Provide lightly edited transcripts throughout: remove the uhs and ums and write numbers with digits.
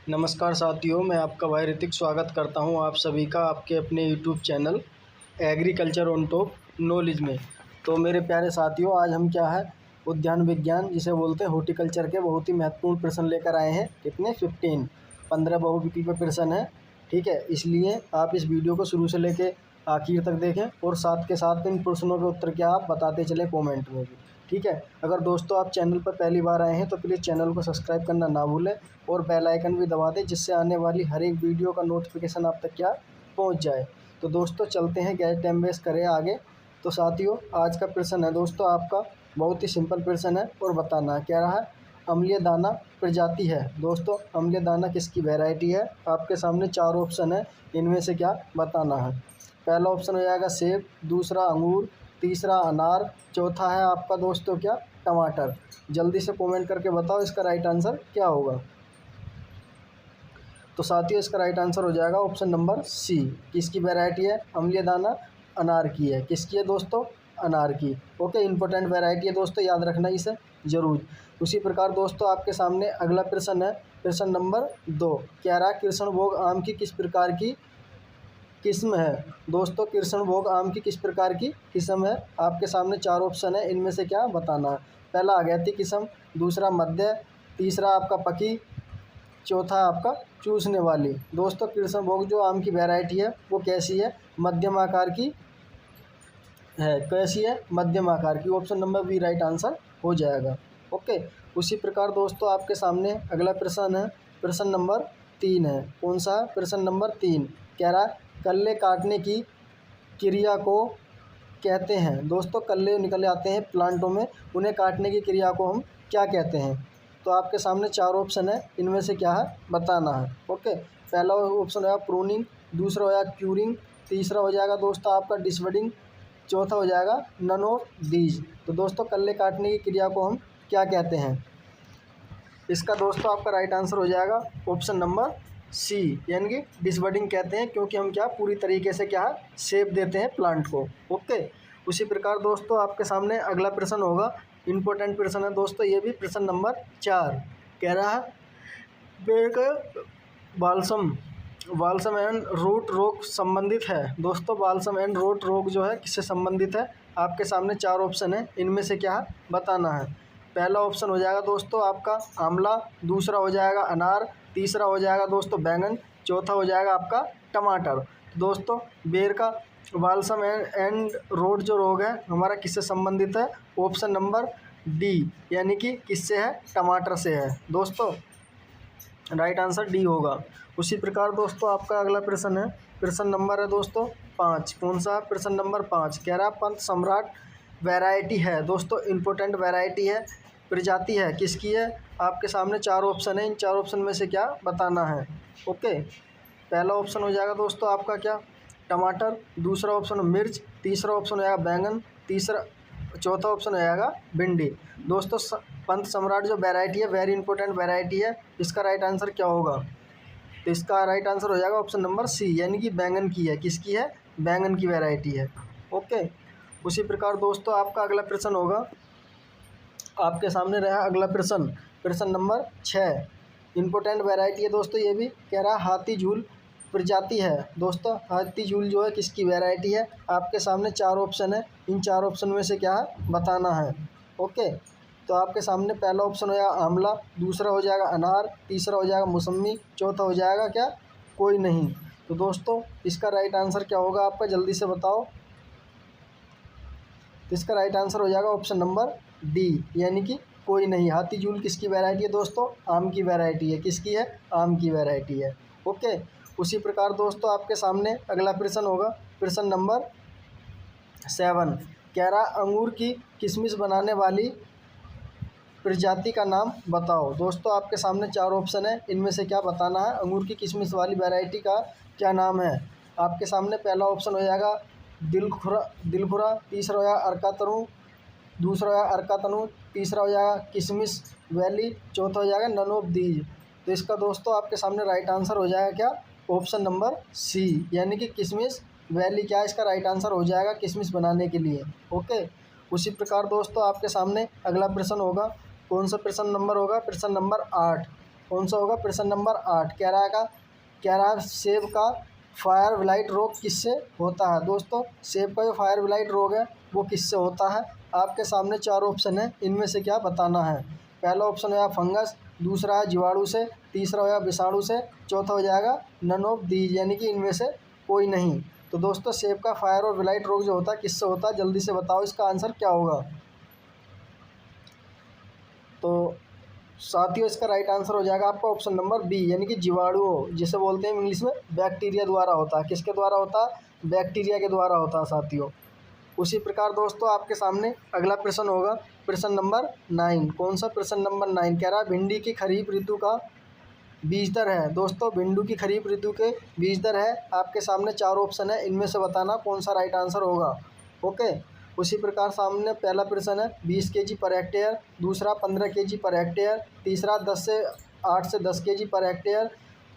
नमस्कार साथियों, मैं आपका भाई ऋतिक स्वागत करता हूं आप सभी का आपके अपने YouTube channel agriculture on top knowledge में। तो मेरे प्यारे साथियों, आज हम क्या है उद्यान विज्ञान जिसे बोलते हैं हॉर्टिकल्चर के बहुत ही महत्वपूर्ण प्रश्न लेकर आए हैं। कितने 15 बहुविकल्पीय प्रश्न है। ठीक है, इसलिए आप इस वीडियो को शुरू से लेके आखिर तक देखें और साथ के साथ इन प्रश्नों के उत्तर क्या आप बताते चले कमेंट में भी। ठीक है, अगर दोस्तों आप चैनल पर पहली बार आए हैं तो प्लीज़ चैनल को सब्सक्राइब करना ना भूलें और बेल आइकन भी दबा दें, जिससे आने वाली हर एक वीडियो का नोटिफिकेशन आप तक क्या पहुंच जाए। तो दोस्तों चलते हैं, गैस टाइम वेस्ट करें आगे। तो साथियों, आज का प्रश्न है दोस्तों आपका बहुत ही सिंपल प्रश्न है और बताना है। क्या रहा है, अम्लीय दाना प्रजाति है। दोस्तों अम्लीय दाना किसकी वैरायटी है? आपके सामने 4 ऑप्शन है, इनमें से क्या बताना है। पहला ऑप्शन हो जाएगा सेब, दूसरा अंगूर, तीसरा अनार, चौथा है आपका दोस्तों क्या टमाटर। जल्दी से कमेंट करके बताओ इसका राइट आंसर क्या होगा। तो साथियों इसका राइट आंसर हो जाएगा ऑप्शन नंबर सी। किसकी वैरायटी है? अम्लीय दाना अनार की है। किसकी है दोस्तों? अनार की। ओके, इंपॉर्टेंट वैरायटी है दोस्तों, याद रखना इसे जरूर। उसी प्रकार दोस्तों आपके सामने अगला प्रश्न है, प्रश्न नंबर 2। कह रहा है कृष्णभोग आम की किस प्रकार की किस्म है। दोस्तों कृष्णभोग आम की किस प्रकार की किस्म है? आपके सामने 4 ऑप्शन है, इनमें से क्या बताना है। पहला अगैती किस्म, दूसरा मध्य, तीसरा आपका पकी, चौथा आपका चूसने वाली। दोस्तों कृष्णभोग जो आम की वैरायटी है वो कैसी है? मध्यम आकार की है। कैसी है? मध्यम आकार की। Option number B right answer हो जाएगा। ओके, उसी प्रकार दोस्तों आपके सामने अगला प्रश्न है, प्रश्न नंबर 3 है। कौन सा? प्रश्न नंबर 3 कह रहा है कल्ले काटने की क्रिया को कहते हैं। दोस्तों कल्ले निकल आते हैं प्लांटों में, उन्हें काटने की क्रिया को हम क्या कहते हैं? तो आपके सामने 4 ऑप्शन है, इनमें से क्या है बताना है। ओके, पहला ऑप्शन है प्रूनिंग, दूसरा हो जाएगा क्यूरिंग, तीसरा हो जाएगा दोस्तों आपका डिसबडिंग, चौथा हो जाएगा नन ऑफ दीज। तो दोस्तों कल्ले काटने की क्रिया को हम क्या कहते हैं? इसका दोस्तों आपका राइट आंसर हो जाएगा ऑप्शन नंबर सी, यानी कि डिसबडिंग कहते हैं, क्योंकि हम क्या पूरी तरीके से क्या शेप देते हैं प्लांट को। ओके, उसी प्रकार दोस्तों आपके सामने अगला प्रश्न होगा, इंपॉर्टेंट प्रश्न है दोस्तों ये भी, प्रश्न नंबर 4 कह रहा है पेड़ का बाल्सम एंड रूट रोग संबंधित है। दोस्तों बाल्सम एंड रूट रोग जो है किससे संबंधित है? आपके सामने 4 ऑप्शन है, इनमें से क्या बताना है। पहला ऑप्शन हो जाएगा दोस्तों आपका आंवला, दूसरा हो जाएगा अनार, तीसरा हो जाएगा दोस्तों बैंगन, चौथा हो जाएगा आपका टमाटर। दोस्तों बेर का बाल्सम एंड रोड जो रोग है हमारा किससे संबंधित है? ऑप्शन नंबर डी, यानी कि किससे है? टमाटर से है। दोस्तों राइट आंसर डी होगा। उसी प्रकार दोस्तों आपका अगला प्रश्न है, प्रश्न नंबर है दोस्तों 5। कौन सा? प्रश्न नंबर 5 कह रहा पंत सम्राट वैरायटी है। दोस्तों इंपॉर्टेंट वैरायटी है, प्रजाति है, किसकी है? आपके सामने 4 ऑप्शन है, इन 4 ऑप्शन में से क्या बताना है। ओके, पहला ऑप्शन हो जाएगा दोस्तों आपका क्या टमाटर, दूसरा ऑप्शन मिर्च, तीसरा ऑप्शन हो जाएगा बैंगन, चौथा ऑप्शन हो जाएगा भिंडी। दोस्तों पंत सम्राट जो वैरायटी है वेरी इंपॉर्टेंट वैरायटी है, इसका राइट आंसर क्या होगा? तो इसका राइट आंसर हो जाएगा ऑप्शन नंबर सी, यानी कि बैंगन की है। किसकी है? बैंगन की वैरायटी है। ओके, उसी प्रकार दोस्तों आपका अगला प्रश्न होगा, आपके सामने रहा अगला प्रश्न, प्रश्न नंबर 6। इंपॉर्टेंट वैरायटी है दोस्तों ये भी, कह रहा हाथी झूल प्रजाति है। दोस्तों हाथी झूल जो है किसकी वैरायटी है? आपके सामने 4 ऑप्शन है, इन 4 ऑप्शन में से क्या बताना है। ओके, तो आपके सामने पहला ऑप्शन हो जाएगा आंवला, दूसरा हो जाएगा अनार, तीसरा हो जाएगा मौसमी, चौथा हो जाएगा क्या कोई नहीं। तो दोस्तों इसका राइट आंसर क्या होगा आपका, जल्दी से बताओ। तो इसका राइट आंसर हो जाएगा ऑप्शन नंबर डी, यानी कि कोई नहीं। हाथी झूल किसकी वैरायटी है दोस्तों? आम की वैरायटी है। किसकी है? आम की वैरायटी है। ओके, उसी प्रकार दोस्तों आपके सामने अगला प्रश्न होगा, प्रश्न नंबर 7 कह रहा अंगूर की किशमिश बनाने वाली प्रजाति का नाम बताओ। दोस्तों आपके सामने 4 ऑप्शन है, इनमें से क्या बताना है। अंगूर की किशमिश वाली वैरायटी का क्या नाम है? आपके सामने पहला ऑप्शन हो जाएगा दिलखुरा, तीसरा हो जाएगा अर्का तनु, दूसरा हो जाएगा अर्का तनु, तीसरा हो जाएगा किशमिश वैली, चौथा हो जाएगा नन ऑफ दीज। तो इसका दोस्तों आपके सामने राइट आंसर हो जाएगा क्या? ऑप्शन नंबर सी, यानी कि किशमिश वैली क्या इसका राइट आंसर हो जाएगा किशमिश बनाने के लिए। ओके, उसी प्रकार दोस्तों आपके सामने अगला प्रश्न होगा, कौन सा प्रश्न नंबर होगा? प्रश्न नंबर 8 कौन सा होगा? प्रश्न नंबर 8 कह रहा है सेब का फायर ब्लाइट रोग किससे होता है? दोस्तों सेब का जो फायर ब्लाइट रोग है वो किससे होता है? आपके सामने 4 ऑप्शन है, इनमें से क्या बताना है। पहला ऑप्शन है फंगस, दूसरा है जीवाणु से, तीसरा हो जाएगा विषाणु से, चौथा हो जाएगा नन ऑफ दीज यानी कि इनमें से कोई नहीं। तो दोस्तों सेब का फायर और ब्लाइट रोग जो होता है किससे होता है? जल्दी से बताओ इसका आंसर क्या होगा। तो साथियों इसका राइट आंसर हो जाएगा आपका ऑप्शन नंबर बी यानी कि जीवाणु, जिसे बोलते हैं इंग्लिश में बैक्टीरिया द्वारा होता है। किसके द्वारा होता है? बैक्टीरिया के द्वारा होता है साथियों। उसी प्रकार दोस्तों आपके सामने अगला प्रश्न होगा प्रश्न नंबर 9। कौन सा? प्रश्न नंबर 9 कह रहा है भिंडी की खरीफ ऋतु का बीज दर है। दोस्तों भिंडी की खरीफ ऋतु के बीज दर है, आपके सामने 4 ऑप्शन है, इनमें से बताना कौन सा राइट आंसर होगा। ओके। उसी प्रकार सामने पहला प्रश्न है 20 केजी पर हेक्टेयर, दूसरा 15 केजी पर हेक्टेयर, तीसरा 8 से 10 केजी पर हेक्टेयर,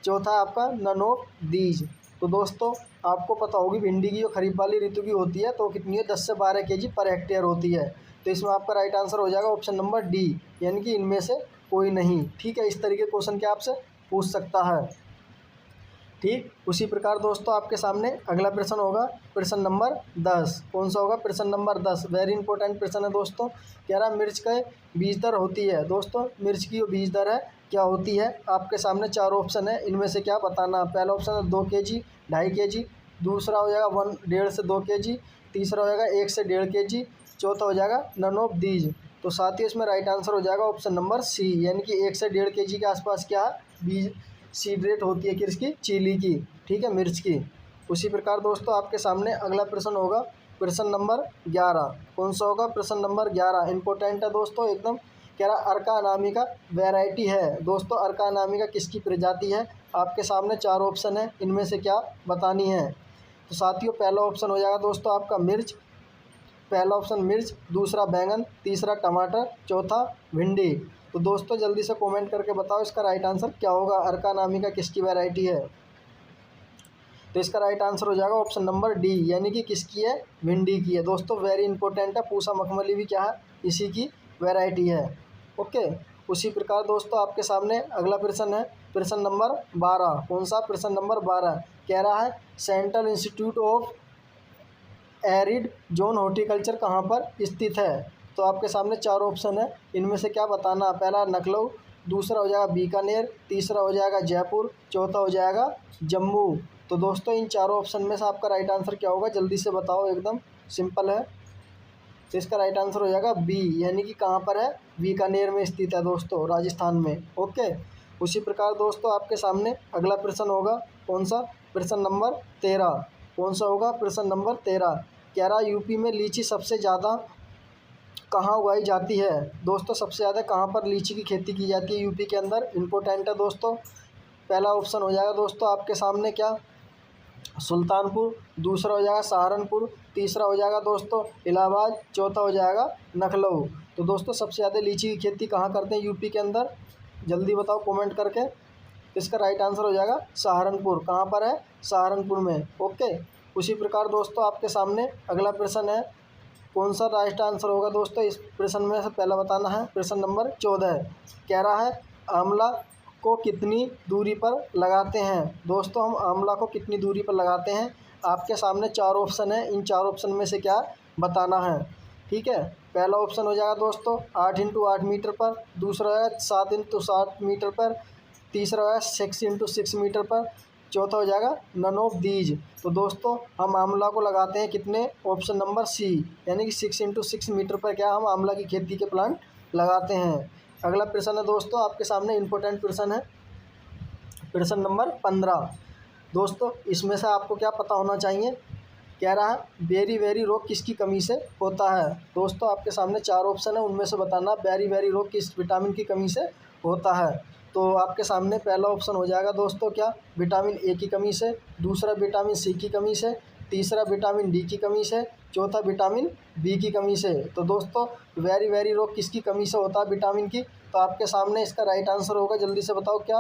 चौथा आपका नन ऑफ दीज। तो दोस्तों आपको पता होगी भिंडी की जो खरीफ वाली ऋतु की होती है तो कितनी है? 10 से 12 केजी पर हेक्टेयर होती है। तो इसमें आपका राइट आंसर हो जाएगा ऑप्शन नंबर डी यानी कि इनमें से कोई नहीं। ठीक है, इस तरीके क्वेश्चन क्या आपसे पूछ सकता है। ठीक, उसी प्रकार दोस्तों आपके सामने अगला प्रश्न होगा प्रश्न नंबर 10। कौन सा होगा? प्रश्न नंबर 10 वेरी इंपॉर्टेंट प्रश्न है दोस्तों। कह रहा मिर्च का बीज दर होती है। दोस्तों मिर्च की जो बीज दर है क्या होती है? आपके सामने 4 ऑप्शन है, इनमें से क्या बताना। पहला ऑप्शन है 2 केजी, 2.5 केजी, दूसरा हो जाएगा 1.5 से 2 केजी, तीसरा हो जाएगा 1 से 1.5 केजी, चौथा हो जाएगा नन ऑफ दीज। तो साथ ही इसमें राइट आंसर हो जाएगा ऑप्शन नंबर सी यानी कि 1 से 1.5 केजी के आसपास क्या है? बीज सीड रेट होती है किसकी? चिली की। ठीक है, मिर्च की। उसी प्रकार दोस्तों आपके सामने अगला प्रश्न होगा प्रश्न नंबर 11। कौन सा होगा? प्रश्न नंबर 11 इंपॉर्टेंट है दोस्तों एकदम। कह रहा अर्का अनामिका वैरायटी है। दोस्तों अर्का अनामिका किसकी प्रजाति है? आपके सामने 4 ऑप्शन है, इनमें से क्या बतानी है। तो साथियों पहला ऑप्शन हो जाएगा दोस्तों आपका मिर्च, पहला ऑप्शन मिर्च, दूसरा बैंगन, तीसरा टमाटर, चौथा भिंडी। तो दोस्तों जल्दी से कमेंट करके बताओ इसका राइट आंसर क्या होगा। अर्का अनामिका किसकी वैरायटी है? तो इसका राइट आंसर हो जाएगा ऑप्शन नंबर डी यानी कि किसकी है? भिंडी की है। दोस्तों वेरी इंपॉर्टेंट है, पूसा मखमली भी क्या है? इसी की वैरायटी है। ओके। उसी प्रकार दोस्तों आपके सामने अगला प्रश्न है प्रश्न नंबर 12। कौन सा? प्रश्न नंबर 12 कह रहा है central institute of arid zone horticulture कहाँ पर स्थित है? तो आपके सामने 4 ऑप्शन है, इनमें से क्या बताना। पहला लखनऊ, दूसरा हो जाएगा बीकानेर, तीसरा हो जाएगा जयपुर, चौथा हो जाएगा जम्मू। तो दोस्तों इन चारों ऑप्शन में से आपका राइट आंसर क्या होगा? जल्दी से बताओ, एकदम सिंपल है। तो इसका राइट आंसर हो जाएगा बी यानी कि कहाँ पर है? बीकानेर में स्थित है दोस्तों, राजस्थान में। ओके। उसी प्रकार दोस्तों आपके सामने अगला प्रश्न होगा कौन सा? प्रश्न नंबर 13। कौन सा होगा? प्रश्न नंबर 13 कह रहा यूपी में लीची सबसे ज़्यादा कहाँ उगाई जाती है? दोस्तों सबसे ज़्यादा कहाँ पर लीची की खेती की जाती है यूपी के अंदर? इंपॉर्टेंट है दोस्तों। पहला ऑप्शन हो जाएगा दोस्तों आपके सामने क्या? सुल्तानपुर, दूसरा हो जाएगा सहारनपुर, तीसरा हो जाएगा दोस्तों इलाहाबाद, चौथा हो जाएगा लखनऊ। तो दोस्तों सबसे ज़्यादा लीची की खेती कहाँ करते हैं यूपी के अंदर? जल्दी बताओ कमेंट करके। इसका राइट आंसर हो जाएगा सहारनपुर। कहाँ पर है? सहारनपुर में। ओके। उसी प्रकार दोस्तों आपके सामने अगला प्रश्न है कौन सा राइट आंसर होगा दोस्तों? इस प्रश्न में से पहला बताना है प्रश्न नंबर 14 कह रहा है आंवला को कितनी दूरी पर लगाते हैं? दोस्तों हम आंवला को कितनी दूरी पर लगाते हैं? आपके सामने 4 ऑप्शन है, इन 4 ऑप्शन में से क्या बताना है। ठीक है, पहला ऑप्शन हो जाएगा दोस्तों 8 इंटू 8 मीटर पर, दूसरा है 7 इंटू 7 मीटर पर, तीसरा है 6 इंटू 6 मीटर पर, चौथा हो जाएगा नन ऑफ दीज। तो दोस्तों हम आंवला को लगाते हैं कितने? ऑप्शन नंबर सी यानी कि 6 इंटू 6 मीटर पर क्या हम आंवला की खेती के प्लांट लगाते हैं। अगला प्रश्न है दोस्तों आपके सामने इंपॉर्टेंट प्रश्न है प्रश्न नंबर 15। दोस्तों इसमें से आपको क्या पता होना चाहिए? कह रहा है बेरी रोग किसकी कमी से होता है? दोस्तों आपके सामने 4 ऑप्शन है, उनमें से बताना बेरी रोग किस विटामिन की कमी से होता है। तो आपके सामने पहला ऑप्शन हो जाएगा दोस्तों क्या? विटामिन ए की कमी से, दूसरा विटामिन सी की कमी से, तीसरा विटामिन डी की कमी से, चौथा विटामिन बी की कमी से। तो दोस्तों वेरी रोग किसकी कमी से होता है विटामिन की? तो आपके सामने इसका राइट आंसर होगा, जल्दी से बताओ क्या?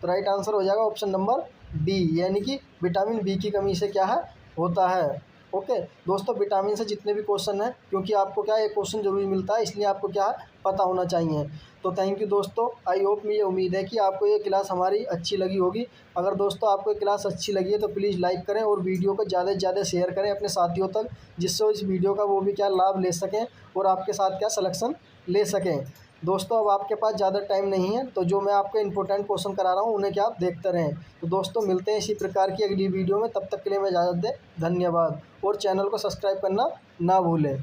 तो राइट आंसर हो जाएगा ऑप्शन नंबर डी यानी कि विटामिन बी की कमी से क्या है? होता है। ओके दोस्तों विटामिन से जितने भी क्वेश्चन हैं, क्योंकि आपको क्या एक क्वेश्चन जरूरी मिलता है, इसलिए आपको क्या पता होना चाहिए। तो थैंक यू दोस्तों। आई होप मुझे उम्मीद है कि आपको ये क्लास हमारी अच्छी लगी होगी। अगर दोस्तों आपको ये क्लास अच्छी लगी है तो प्लीज़ लाइक करें और वीडियो को ज़्यादा से ज़्यादा शेयर करें अपने साथियों तक, जिससे इस वीडियो का वो भी क्या लाभ ले सकें और आपके साथ क्या सिलेक्शन ले सकें। दोस्तों अब आपके पास ज़्यादा टाइम नहीं है, तो जो मैं आपको इंपॉर्टेंट क्वेश्चन करा रहा हूँ उन्हें क्या आप देखते रहें। तो दोस्तों मिलते हैं इसी प्रकार की अगली वीडियो में, तब तक के लिए मैं इजाज़त दें, धन्यवाद। और चैनल को सब्सक्राइब करना ना भूलें।